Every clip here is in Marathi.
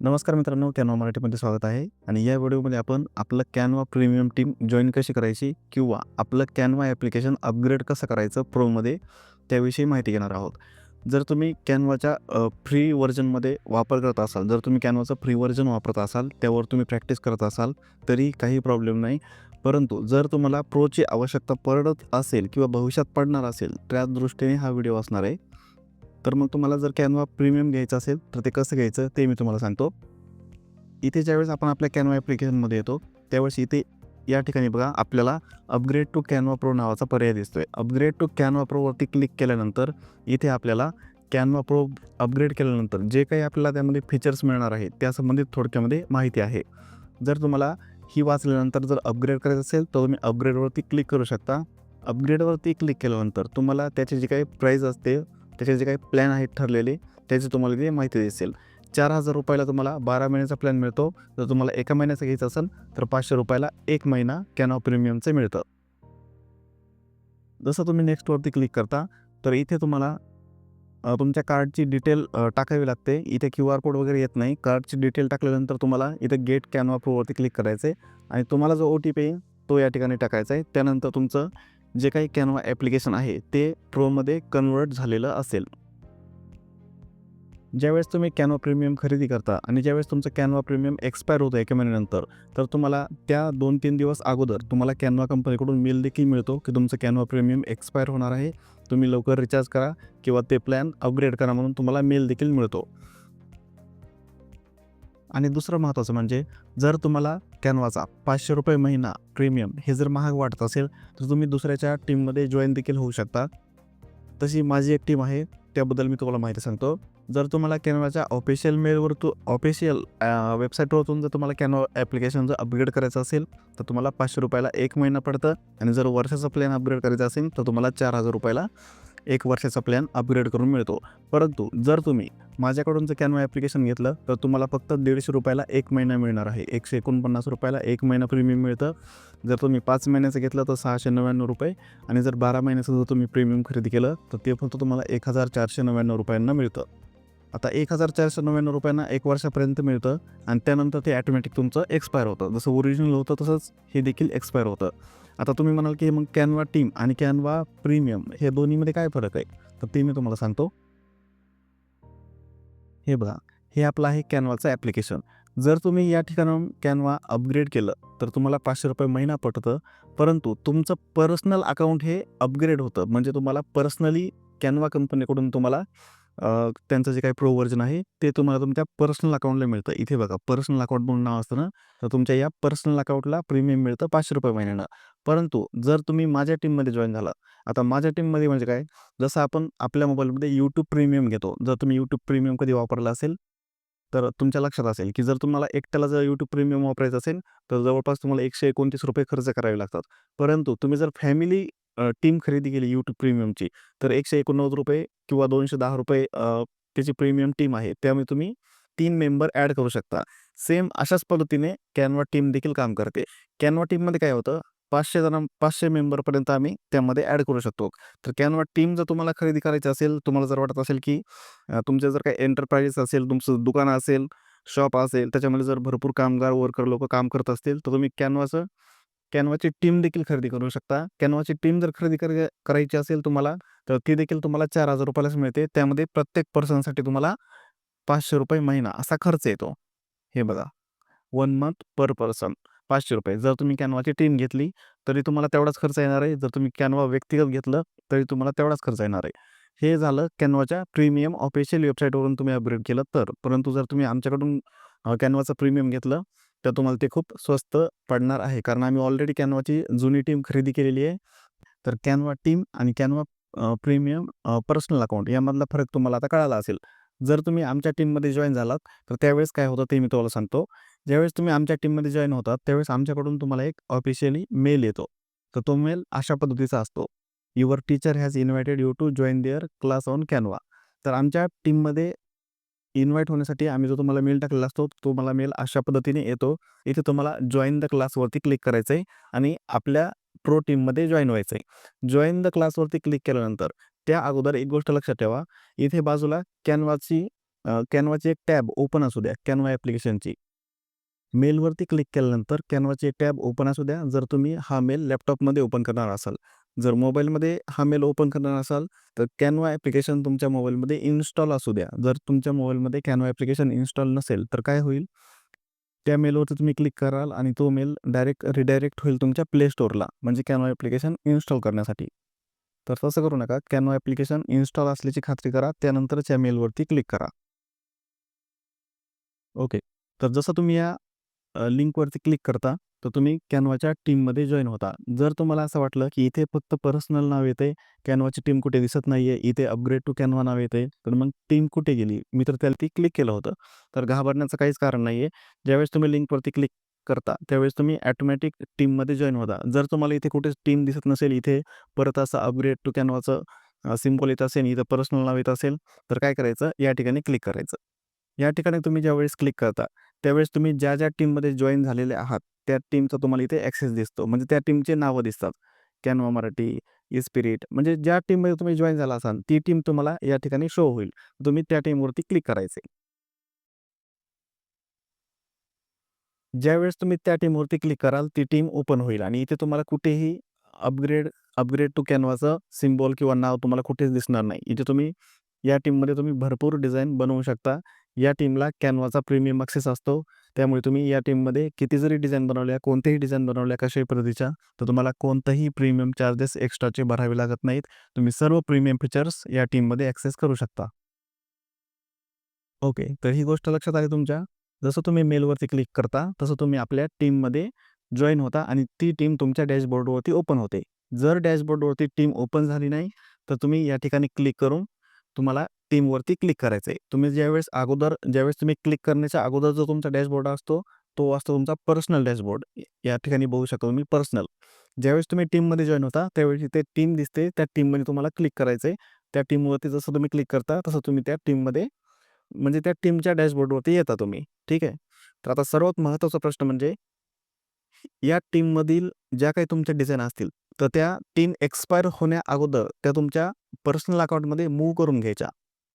नमस्कार मित्रांनो, कॅनवा मराठीमध्ये स्वागत आहे आणि या व्हिडिओमध्ये आपण आपलं कॅनवा प्रीमियम टीम जॉइन कशी करायची किंवा आपलं कॅनवा ॲप्लिकेशन अपग्रेड कसं करायचं प्रोमध्ये त्याविषयी माहिती घेणार आहोत. जर तुम्ही कॅनवाच्या फ्री व्हर्जनमध्ये वापर करत असाल, जर तुम्ही कॅनवाचं फ्री व्हर्जन वापरत असाल, त्यावर तुम्ही प्रॅक्टिस करत असाल तरी काही प्रॉब्लेम नाही. परंतु जर तुम्हाला प्रोची आवश्यकता पडत असेल किंवा भविष्यात पडणार असेल, त्या दृष्टीने हा व्हिडिओ असणार आहे. तर मग तुम्हाला जर कॅनवा प्रीमियम घ्यायचं असेल तर ते कसं घ्यायचं ते मी तुम्हाला सांगतो. इथे ज्यावेळेस आपण आपल्या कॅनवा ॲप्लिकेशनमध्ये येतो, त्यावेळेस इथे या ठिकाणी बघा आपल्याला अपग्रेड टू कॅनवा प्रो नावाचा पर्याय दिसतोय. अपग्रेड टू कॅनवा प्रोवरती क्लिक केल्यानंतर इथे आपल्याला कॅनवा प्रो अपग्रेड केल्यानंतर जे काही आपल्याला त्यामध्ये फीचर्स मिळणार आहेत, त्या संबंधित थोडक्यामध्ये माहिती आहे. जर तुम्हाला ही वाचल्यानंतर जर अपग्रेड करायचं असेल, तर तुम्ही अपग्रेडवरती क्लिक करू शकता. अपग्रेडवरती क्लिक केल्यानंतर तुम्हाला त्याची जी काही प्राईस असते, त्याचे जे काही प्लॅन आहेत ठरलेले, त्याची तुम्हाला इथे माहिती दिसेल. ₹4,000 तुम्हाला 12 महिन्याचा प्लॅन मिळतो. जर तुम्हाला एका महिन्याचं घ्यायचं असेल तर ₹500 1 महिना कॅनवा प्रीमियमचं मिळतं. जसं तुम्ही नेक्स्टवरती क्लिक करता, तर इथे तुम्हाला तुमच्या कार्डची डिटेल टाकावी लागते. इथे QR कोड वगैरे येत नाही. कार्डची डिटेल टाकल्यानंतर तुम्हाला इथे गेट कॅनवा प्रोवरती क्लिक करायचं आहे आणि तुम्हाला जो OTP येईल तो या ठिकाणी टाकायचा आहे. त्यानंतर तुमचं जे काही कॅनवा ॲप्लिकेशन आहे ते प्रोमध्ये कन्व्हर्ट झालेलं असेल. ज्यावेळेस तुम्ही कॅनवा प्रीमियम खरेदी करता आणि ज्यावेळेस तुमचं कॅनवा प्रीमियम एक्सपायर होतं एका महिन्यानंतर, तर तुम्हाला त्या 2-3 दिवस अगोदर तुम्हाला कॅनवा कंपनीकडून मेल देखील मिळतो की तुमचं कॅनवा प्रीमियम एक्सपायर होणार आहे. तुम्ही लवकर रिचार्ज करा किंवा ते प्लॅन अपग्रेड करा म्हणून तुम्हाला मेल देखील मिळतो. आणि दुसरं महत्त्वाचं म्हणजे जर तुम्हाला कॅनवाचा ₹500 महिना प्रीमियम हे जर महाग वाटत असेल, तर तुम्ही दुसऱ्याच्या टीममध्ये जॉइन देखील होऊ शकता. तशी माझी एक टीम आहे, त्याबद्दल मी तुम्हाला माहिती सांगतो. जर तुम्हाला कॅनवाच्या ऑफिशियल ऑफिशियल वेबसाईटवरून जर तुम्हाला कॅनवा ॲप्लिकेशन जर अपग्रेड करायचं असेल, तर तुम्हाला ₹500 1 महिना पडतं आणि जर वर्षाचा प्लॅन अपग्रेड करायचा असेल, तर तुम्हाला ₹4,000 1 वर्षाचा प्लॅन अपग्रेड करून मिळतो. परंतु जर तुम्ही माझ्याकडून जर कॅनवा ॲप्लिकेशन घेतलं, तर तुम्हाला फक्त ₹150 1 महिना मिळणार आहे. ₹149 1 महिना प्रीमियम मिळतं. जर तुम्ही 5 महिन्याचं घेतलं तर ₹699 आणि जर 12 महिन्याचं जर तुम्ही प्रीमियम खरेदी केलं, तर ते फक्त तुम्हाला ₹1,499 मिळतं. आता ₹1,499 1 वर्षापर्यंत मिळतं आणि त्यानंतर ते ऑटोमॅटिक तुमचं एक्सपायर होतं. जसं ओरिजिनल होतं तसंच हे देखील एक्सपायर होतं. आता तुम्ही म्हणाल की मग कॅनवा टीम आणि कॅनवा प्रीमियम हे दोन्हीमध्ये काय फरक आहे? तर ते मी तुम्हाला सांगतो. हे बघा, हे आपलं आहे कॅनवाचं ॲप्लिकेशन. जर तुम्ही या ठिकाणाहून कॅनवा अपग्रेड केलं, तर तुम्हाला ₹500 महिना पडतं. परंतु तुमचं पर्सनल अकाउंट हे अपग्रेड होतं. म्हणजे तुम्हाला पर्सनली कॅनवा कंपनीकडून तुम्हाला त्यांचं जे काही प्रो व्हर्जन आहे, ते तुम्हाला तुमच्या पर्सनल अकाउंटला मिळतं. इथे बघा पर्सनल अकाउंट म्हणून नाव असतं ना, तर तुमच्या या पर्सनल अकाउंटला प्रीमियम मिळतं ₹500 महिन्यानं. परंतु जर तुम्ही माझ्या टीममध्ये जॉइन झाला, आता माझ्या टीममध्ये म्हणजे काय, जसं आपण आपल्या मोबाईलमध्ये YouTube प्रीमियम घेतो. जर तुम्ही YouTube प्रीमियम कधी वापरला असेल, तर तुमच्या लक्षात असेल, की जर तुम्हाला एकट्याला जर YouTube प्रीमियम वापरायचं असेल, तर जवळपास तुम्हाला ₹129 खर्च करावे लागतात. परंतु तुम्ही जर फॅमिली टीम खरेदी केली YouTube प्रीमियमची, तर ₹189 किंवा ₹210 त्याची प्रीमियम टीम आहे. त्यामुळे तुम्ही 3 मेंबर ॲड करू शकता. सेम अशाच पद्धतीने कॅनवा टीम देखील काम करते. कॅनवा टीममध्ये काय होतं, 500 मेंबरपर्यंत आम्ही त्यामध्ये ॲड करू शकतो. तर कॅनवा टीम जर तुम्हाला खरेदी करायची असेल, तुम्हाला जर वाटत असेल, की तुमचे जर काही एंटरप्राइजेस असेल, तुमचं दुकान असेल, शॉप असेल, त्याच्यामध्ये जर भरपूर कामगार, वर्कर लोकं काम करत असतील, तर तुम्ही कॅनवाची टीम देखील खरेदी करू शकता. कॅनवाची टीम जर खरेदी करायची असेल तुम्हाला, तर ती देखील तुम्हाला ₹4,000लाच मिळते. त्यामध्ये प्रत्येक पर्सनसाठी तुम्हाला ₹500 महिना असा खर्च येतो. हे बघा, 1 मंथ पर पर्सन ₹500. जर तुम्ही कॅनवाची टीम घेतली, तरी तुम्हाला तेवढाच खर्च येणार आहे. जर तुम्ही कॅनवा व्यक्तिगत घेतलं, तरी तुम्हाला तेवढाच खर्च येणार आहे. हे झालं कॅनवाच्या प्रीमियम ऑफिशियल वेबसाईटवरून तुम्ही अपग्रेड केलं तर. परंतु जर तुम्ही आमच्याकडून कॅनवाचं प्रीमियम घेतलं, तर तुम्हाला ते खूप स्वस्त पडणार आहे. कारण आम्ही ऑलरेडी कॅनवाची जुनी टीम खरेदी केलेली आहे. तर कॅनवा टीम आणि कॅनवा प्रीमियम पर्सनल अकाउंट यामधला फरक तुम्हाला आता कळाला असेल. जर तुम्ही आमच्या टीममध्ये जॉइन झालात, तर त्यावेळेस काय होतं ते मी तुम्हाला सांगतो. ज्यावेळेस तुम्ही आमच्या टीममध्ये जॉइन होतात, त्यावेळेस आमच्याकडून तुम्हाला एक ऑफिशियली मेल येतो. तर तो मेल अशा पद्धतीचा असतो. Your teacher has invited you to join their class on Canva. तर आमच्या टीममध्ये इन्व्हाईट होण्यासाठी आम्ही जो तुम्हाला मेल टाकलेला असतो, तो तुम्हाला मेल अशा पद्धतीने येतो. इथे तुम्हाला जॉइन द क्लासवरती क्लिक करायचं आहे आणि आपल्या प्रो टीममध्ये जॉइन व्हायचं आहे. जॉइन द क्लासवरती क्लिक केल्यानंतर त्या अगोदर एक गोष्ट लक्षात ठेवा, इथे बाजूला कॅनवाची कॅनवाची एक टॅब ओपन असू द्या कॅनवा ॲप्लिकेशनची. मेलवरती क्लिक केल्यानंतर कॅनवाची एक टॅब ओपन असू द्या, जर तुम्ही हा मेल लॅपटॉपमध्ये ओपन करणार असाल. जर मोबाईलमध्ये हा मेल ओपन करणार असाल, तर कॅनवा ॲप्लिकेशन तुमच्या मोबाईलमध्ये इन्स्टॉल असू द्या. जर तुमच्या मोबाईलमध्ये कॅनवा ॲप्लिकेशन इन्स्टॉल नसेल, तर काय होईल, त्या मेलवरती तुम्ही क्लिक कराल आणि तो मेल डायरेक्ट रिडायरेक्ट होईल तुमच्या प्ले स्टोअरला, म्हणजे कॅनवा ॲप्लिकेशन इन्स्टॉल करण्यासाठी. तर तसं करू नका. कॅनवा ॲप्लिकेशन इन्स्टॉल असल्याची खात्री करा. त्यानंतरच या मेलवरती क्लिक करा. ओके. तर जसं तुम्ही या लिंकवरती क्लिक करता, तर तुम्ही कॅनवाच्या टीममध्ये जॉइन होता. जर तुम्हाला असं वाटलं, की इथे फक्त पर्सनल नाव येतंय, कॅनवाची टीम कुठे दिसत नाहीये, इथे अपग्रेड टू कॅनवा नाव येतंय, तर मग टीम कुठे गेली? मी तर त्याला क्लिक केलं होतं. तर घाबरण्याचं काहीच कारण नाहीये. ज्यावेळेस तुम्ही लिंकवरती क्लिक करता, त्यावेळेस तुम्ही ऑटोमॅटिक टीममध्ये जॉइन होता. जर तुम्हाला इथे कुठेच टीम दिसत नसेल, इथे परत असं अपग्रेड टू कॅनवाचं सिम्बॉल येत असेल, इथं पर्सनल नाव येत असेल, तर काय करायचं, या ठिकाणी क्लिक करायचं. या ठिकाणी तुम्ही ज्यावेळेस क्लिक करता, त्यावेळेस तुम्ही ज्या टीममध्ये जॉइन झालेले आहात, त्या टीमचा तुम्हाला इथे ॲक्सेस दिसतो. म्हणजे त्या टीमचे नावं दिसतात. कॅनवा मराठी, इस्पिरिट, म्हणजे ज्या टीममध्ये तुम्ही जॉइन झाला असाल, ती टीम तुम्हाला या ठिकाणी शो होईल. तुम्ही त्या टीमवरती क्लिक करायचे. ज्यावेळेस तुम्ही त्या टीमवरती क्लिक कराल, ती टीम ओपन होईल आणि इथे तुम्हाला कुठेही अपग्रेड अपग्रेड टू कॅनवाचं सिम्बॉल किंवा नाव तुम्हाला कुठेच दिसणार नाही. इथे तुम्ही या टीममध्ये तुम्ही भरपूर डिझाइन बनवू शकता. या टीमला कॅनवाचा प्रीमियम ॲक्सेस असतो. त्यामुळे तुम्ही या टीममध्ये किती जरी डिझाइन बनवल्या, कोणत्याही डिझाइन बनवल्या कशाही पद्धतीच्या, तर तुम्हाला कोणताही प्रीमियम चार्जेस एक्स्ट्राचे भरावे लागत नाहीत. तुम्ही सर्व प्रीमियम फीचर्स या टीममध्ये ॲक्सेस करू शकता. ओके. तर ही गोष्ट लक्षात आली तुमच्या. जसं तुम्ही मेलवरती क्लिक करता, तसं तुम्ही आपल्या टीममध्ये जॉइन होता आणि ती टीम तुमच्या डॅशबोर्डवरती ओपन होते. जर डॅशबोर्डवरती टीम ओपन झाली नाही, तर तुम्ही या ठिकाणी क्लिक करून तुम्हाला टीमवरती क्लिक करायचं आहे. तुम्ही ज्यावेळेस तुम्ही क्लिक करण्याच्या अगोदर जो तुमचा डॅशबोर्ड असतो, तो असतो तुमचा पर्सनल डॅशबोर्ड. या ठिकाणी बघू शकता तुम्ही पर्सनल. ज्यावेळेस तुम्ही टीममध्ये जॉइन होता, त्यावेळेस इथे टीम दिसते. त्या टीममध्ये तुम्हाला क्लिक करायचं आहे. त्या टीमवरती जसं तुम्ही क्लिक करता, तसं तुम्ही त्या टीममध्ये, म्हणजे त्या टीमच्या डॅशबोर्डवरती येता तुम्ही. ठीक आहे. तर आता सर्वात महत्त्वाचा प्रश्न म्हणजे या टीममधील ज्या काही तुमच्या डिझाईन असतील, तर त्या टीम एक्सपायर होण्या अगोदर त्या तुमच्या पर्सनल अकाउंटमध्ये मूव्ह करून घ्यायच्या.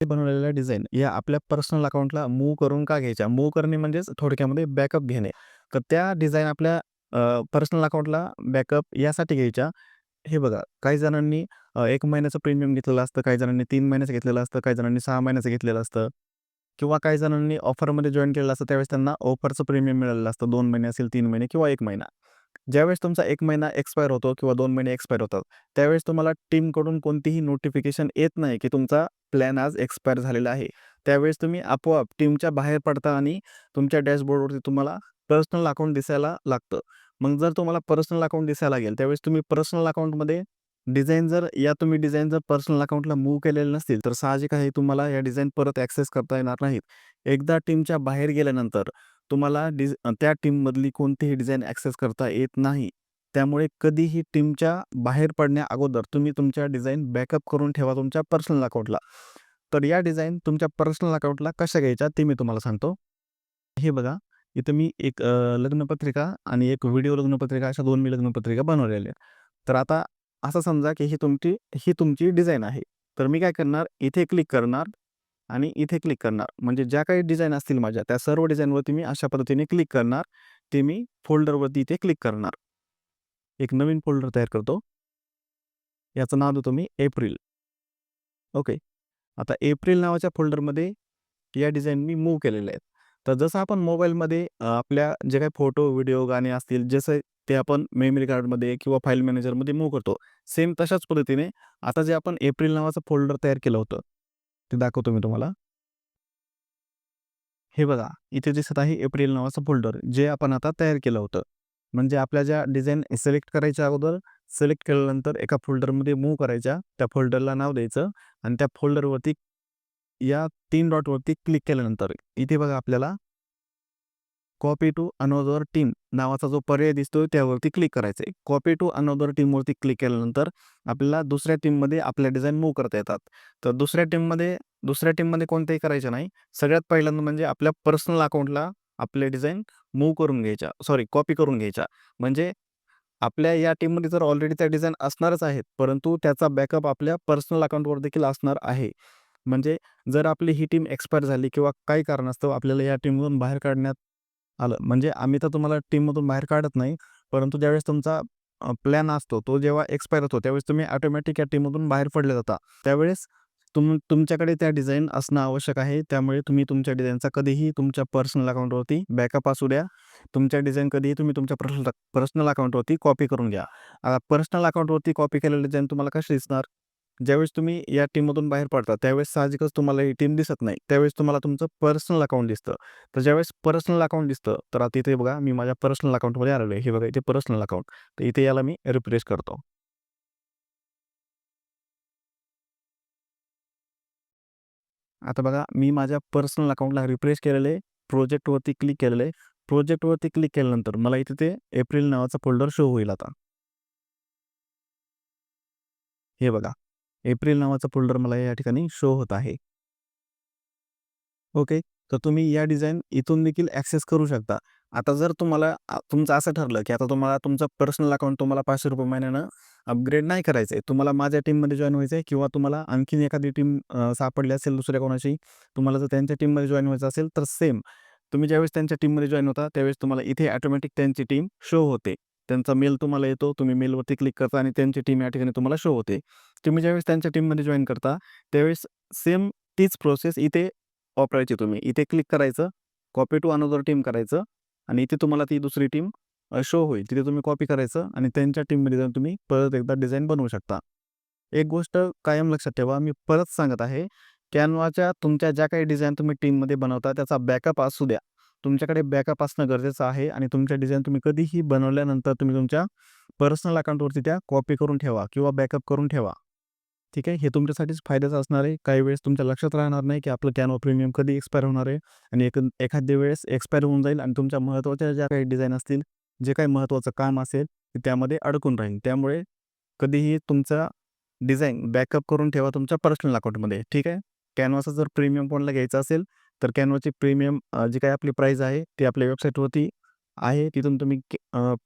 ते बनवलेल्या डिझाईन या आपल्या पर्सनल अकाउंटला मूव्ह करून का घ्यायच्या? मूव्ह करणे म्हणजेच थोडक्यामध्ये बॅकअप घेणे. तर त्या डिझाईन आपल्या पर्सनल अकाउंटला बॅकअप यासाठी घ्यायच्या. हे बघा, काही जणांनी 1 महिन्याचं प्रीमियम घेतलेलं असतं, काही जणांनी 3 महिन्याचं घेतलेलं असतं, काही जणांनी 6 महिन्याचं घेतलेलं असतं. किंवा काही जणांनी ऑफरमध्ये जॉइन केलेलं असतं, त्यावेळेस त्यांना ऑफरचं प्रीमियम मिळालेलं असतं. 2 महिने असेल, 3 महिने किंवा 1 महिना. ज्यावेळेस तुमचा 1 महिना एक्सपायर होतो किंवा 2 महिने एक्सपायर होतात, त्यावेळेस तुम्हाला टीमकडून कोणतीही नोटिफिकेशन येत नाही, की तुमचा प्लॅन आज एक्सपायर झालेला आहे. त्यावेळेस तुम्ही आपोआप टीमच्या बाहेर पडता आणि तुमच्या डॅशबोर्डवरती तुम्हाला पर्सनल अकाउंट दिसायला लागतं. मग जर तुम्हाला पर्सनल अकाउंट दिसायला लागेल, त्यावेळेस तुम्ही पर्सनल अकाउंटमध्ये तुम्ही डिझाइन जर पर्सनल अकाउंटला मूव्ह केलेले नसतील, तर साहजिक आहे तुम्हाला या डिझाइन परत ॲक्सेस करता येणार नाहीत. एकदा टीमच्या बाहेर गेल्यानंतर तुम्हाला त्या टीममधली कोणतीही डिझाइन ॲक्सेस करता येत नाही. त्यामुळे कधीही टीमच्या बाहेर पडण्या अगोदर तुम्ही तुमच्या डिझाइन बॅकअप करून ठेवा तुमच्या पर्सनल अकाउंटला. तर या डिझाइन तुमच्या पर्सनल अकाउंटला कशा घ्यायच्या ते मी तुम्हाला सांगतो. हे बघा, इथं मी एक लग्नपत्रिका आणि एक व्हिडिओ लग्नपत्रिका, अशा 2 मी लग्नपत्रिका बनवलेल्या आहेत. तर आता असं समजा, की ही तुमची डिझाइन आहे. तर मी काय करणार, इथे क्लिक करणार आणि इथे क्लिक करणार. म्हणजे ज्या काही डिझाइन असतील माझ्या, त्या सर्व डिझाइनवरती मी अशा पद्धतीने क्लिक करणार. ते मी फोल्डरवरती इथे क्लिक करणार. एक नवीन फोल्डर तयार करतो. याचं नाव देतो मी एप्रिल. ओके. आता एप्रिल नावाच्या फोल्डरमध्ये या डिझाइन मी मूव्ह केलेल्या आहेत. तर जसं आपण मोबाईलमध्ये आपल्या जे काही फोटो, व्हिडिओ, गाणे असतील, जसं ते आपण मेमरी कार्डमध्ये किंवा फाईल मॅनेजरमध्ये मूव्ह करतो. सेम तशाच पद्धतीने आता जे आपण एप्रिल नावाचं फोल्डर तयार केलं होतं, ते दाखवतो मी तुम्हाला. हे बघा, इथे दिसत आहे एप्रिल नावाचं फोल्डर, जे आपण आता तयार केलं होतं. म्हणजे आपल्या ज्या डिझाइन सिलेक्ट करायच्या अगोदर, सिलेक्ट केल्यानंतर एका फोल्डरमध्ये मूव्ह करायच्या, त्या फोल्डरला नाव द्यायचं आणि त्या फोल्डरवरती या 3 डॉटवरती क्लिक केल्यानंतर इथे बघा आपल्याला कॉपी टू अनोदर टीम नावाचा जो पर्याय दिसतोय त्यावरती क्लिक करायचं आहे. कॉपी टू अनोदर टीमवरती क्लिक केल्यानंतर आपल्याला दुसऱ्या टीममध्ये आपल्या डिझाइन मूव्ह करता येतात. तर दुसऱ्या टीममध्ये कोणतेही करायचे नाही. सगळ्यात पहिल्यांदा म्हणजे आपल्या पर्सनल अकाउंटला आपले डिझाइन मूव्ह करून घ्यायच्या, सॉरी कॉपी करून घ्यायच्या. म्हणजे आपल्या या टीममध्ये तर ऑलरेडी त्या डिझाइन असणारच आहेत, परंतु त्याचा बॅकअप आपल्या पर्सनल अकाउंटवर देखील असणार आहे. म्हणजे जर आपली ही टीम एक्सपायर झाली किंवा काही कारणास्तव आपल्याला या टीममधून बाहेर काढण्यात आलं, म्हणजे आम्ही तर तुम्हाला टीममधून बाहेर काढत नाही, परंतु ज्यावेळेस तुमचा प्लॅन असतो, तो जेव्हा एक्सपायर होतो, त्यावेळेस तुम्ही ऑटोमॅटिक या टीममधून बाहेर पडले जाता. त्यावेळेस तुमच्याकडे त्या डिझाइन असणं आवश्यक आहे. त्यामुळे तुम्ही तुमच्या डिझाइनचा कधीही तुमच्या पर्सनल अकाउंटवरती बॅकअप असू द्या. तुमच्या डिझाइन कधीही तुम्ही तुमच्या पर्सनल अकाउंटवरती कॉपी करून घ्या. पर्सनल अकाउंटवरती कॉपी केलेलं डिझाइन तुम्हाला कशी दिसणार? ज्यावेळेस तुम्ही या टीममधून बाहेर पडता, त्यावेळेस साहजिकच तुम्हाला ही टीम दिसत नाही. त्यावेळेस तुम्हाला तुमचं पर्सनल अकाउंट दिसतं. तर ज्यावेळेस पर्सनल अकाउंट दिसतं, तर आता इथे बघा मी माझ्या पर्सनल अकाउंटमध्ये आलेलो आहे. हे बघा इथे पर्सनल अकाउंट. तर इथे याला मी रिफ्रेश करतो. आता बघा मी माझ्या पर्सनल अकाउंटला रिफ्रेश केलेलं आहे. प्रोजेक्टवरती क्लिक केलेलं आहे. प्रोजेक्टवरती क्लिक केल्यानंतर मला इथे ते एप्रिल नावाचा फोल्डर शो होईल आता. हे बघा, एप्रिल नावाचा फोल्डर मला या ठिकाणी शो होत आहे. ओके. तर तुम्ही या डिझाइन इथून देखील ॲक्सेस करू शकता. आता जर तुम्हाला तुमचं असं ठरलं, की आता तुम्हाला तुमचं पर्सनल अकाउंट तुम्हाला ₹500 महिन्यानं अपग्रेड नाही करायचं आहे. तुम्हाला माझ्या टीममध्ये जॉइन व्हायचं आहे किंवा तुम्हाला आणखीन एखादी टीम सापडली असेल दुसऱ्या कोणाची, तुम्हाला जर त्यांच्या टीममध्ये जॉइन व्हायचं असेल, तर सेम तुम्ही ज्यावेळेस त्यांच्या टीममध्ये जॉइन होता, त्यावेळेस तुम्हाला इथे ऑटोमॅटिक त्यांची टीम शो होते. त्यांचा मेल तुम्हाला येतो. तुम्ही मेलवरती क्लिक करता आणि त्यांची टीम या ठिकाणी तुम्हाला शो होते. तुम्ही ज्यावेळेस त्यांच्या टीममध्ये जॉइन करता, त्यावेळेस सेम तीच प्रोसेस इथे वापरायची तुम्ही. इथे क्लिक करायचं, कॉपी टू अनदर टीम करायचं आणि इथे तुम्हाला ती दुसरी टीम शो होईल. तिथे तुम्ही कॉपी करायचं आणि त्यांच्या टीममध्ये जाऊन तुम्ही परत एकदा डिझाइन बनवू शकता. एक गोष्ट कायम लक्षात ठेवा, मी परत सांगत आहे, Canvaच्या तुमच्या ज्या काही डिझाइन तुम्ही टीममध्ये बनवता त्याचा बॅकअप असू द्या. तुमच्याकडे बॅकअप असणं गरजेचं आहे आणि तुमच्या डिझाइन तुम्ही कधीही बनवल्यानंतर तुम्ही तुमच्या पर्सनल अकाउंटवरती त्या कॉपी करून ठेवा किंवा बॅकअप करून ठेवा. ठीक आहे. हे तुमच्यासाठीच फायद्याचं असणार आहे. काही वेळेस तुमच्या लक्षात राहणार नाही, की आपलं Canva प्रीमियम कधी एक्सपायर होणार आहे आणि एखाद्या वेळेस एक्सपायर होऊन जाईल आणि तुमच्या महत्त्वाच्या ज्या काही डिझाइन असतील, जे काही महत्त्वाचं काम असेल, ते त्यामध्ये अडकून राहील. त्यामुळे कधीही तुमचा डिझाइन बॅकअप करून ठेवा तुमच्या पर्सनल अकाउंटमध्ये. ठीक आहे. Canvaचा जर प्रीमियम कोणाला घ्यायचा असेल, तर Canvaची प्रीमियम जी काही आपली प्राईस आहे, ती आपल्या वेबसाईटवरती आहे. तिथून तुम्ही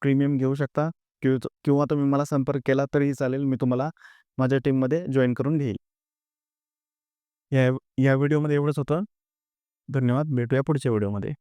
प्रीमियम घेऊ शकता किंवा तुम्ही मला संपर्क केला तरीही चालेल. मी तुम्हाला माझ्या टीममध्ये जॉइन करून घेईल. या या व्हिडिओमध्ये एवढंच होतं. धन्यवाद. भेटूया पुढच्या व्हिडिओमध्ये.